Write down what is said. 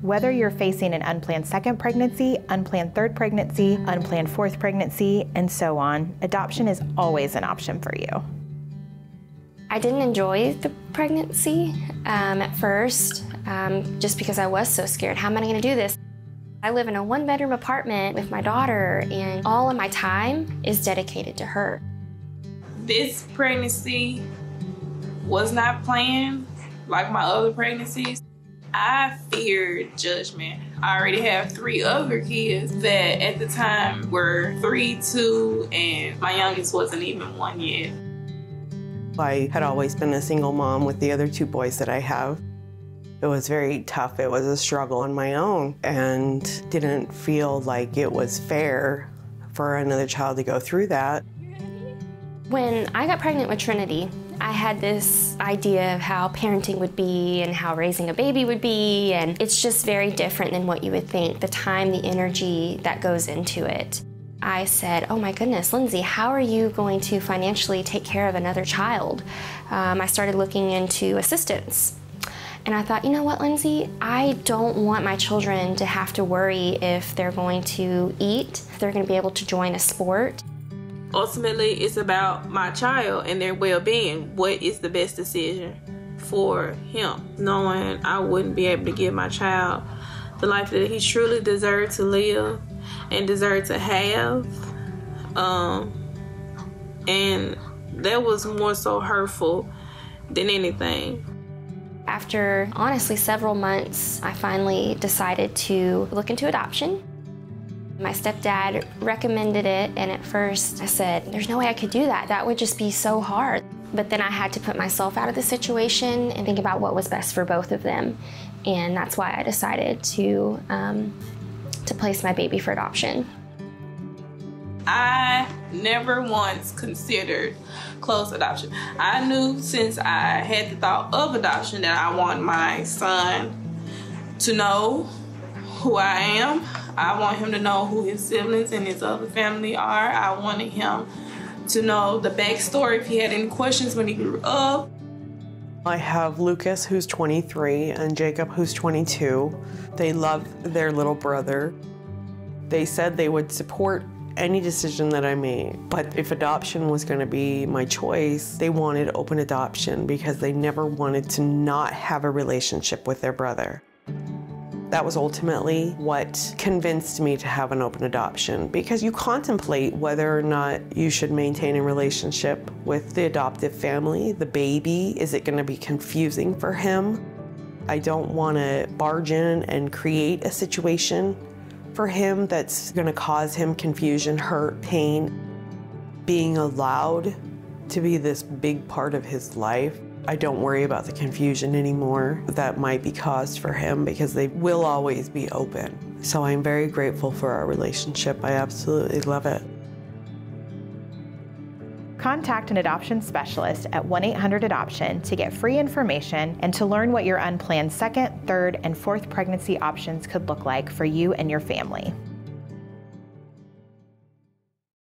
Whether you're facing an unplanned second pregnancy, unplanned third pregnancy, unplanned fourth pregnancy, and so on, adoption is always an option for you. I didn't enjoy the pregnancy at first, just because I was so scared. How am I going to do this? I live in a one-bedroom apartment with my daughter, and all of my time is dedicated to her. This pregnancy was not planned like my other pregnancies. I feared judgment. I already have 3 other kids that at the time were 3, 2, and my youngest wasn't even 1 yet. I had always been a single mom with the other 2 boys that I have. It was very tough. It was a struggle on my own and didn't feel like it was fair for another child to go through that. When I got pregnant with Trinity, I had this idea of how parenting would be and how raising a baby would be, and it's just very different than what you would think, the time, the energy that goes into it. I said, oh my goodness, Lindsey, how are you going to financially take care of another child? I started looking into assistance. And I thought, you know what, Lindsey, I don't want my children to have to worry if they're going to eat, if they're going to be able to join a sport. Ultimately, it's about my child and their well-being. What is the best decision for him? Knowing I wouldn't be able to give my child the life that he truly deserved to live and deserved to have. And that was more so hurtful than anything. After, honestly, several months, I finally decided to look into adoption. My stepdad recommended it, and at first I said, there's no way I could do that. That would just be so hard. But then I had to put myself out of the situation and think about what was best for both of them. And that's why I decided to place my baby for adoption. I never once considered close adoption. I knew since I had the thought of adoption that I want my son to know who I am. I want him to know who his siblings and his other family are. I wanted him to know the backstory if he had any questions when he grew up. I have Lucas, who's 23, and Jacob, who's 22. They love their little brother. They said they would support any decision that I made, but if adoption was going to be my choice, they wanted open adoption because they never wanted to not have a relationship with their brother. That was ultimately what convinced me to have an open adoption, because you contemplate whether or not you should maintain a relationship with the adoptive family, the baby. Is it going to be confusing for him? I don't want to barge in and create a situation for him that's going to cause him confusion, hurt, pain. Being allowed to be this big part of his life, I don't worry about the confusion anymore that might be caused for him because they will always be open. So I'm very grateful for our relationship. I absolutely love it. Contact an adoption specialist at 1-800-ADOPTION to get free information and to learn what your unplanned second, third, and fourth pregnancy options could look like for you and your family.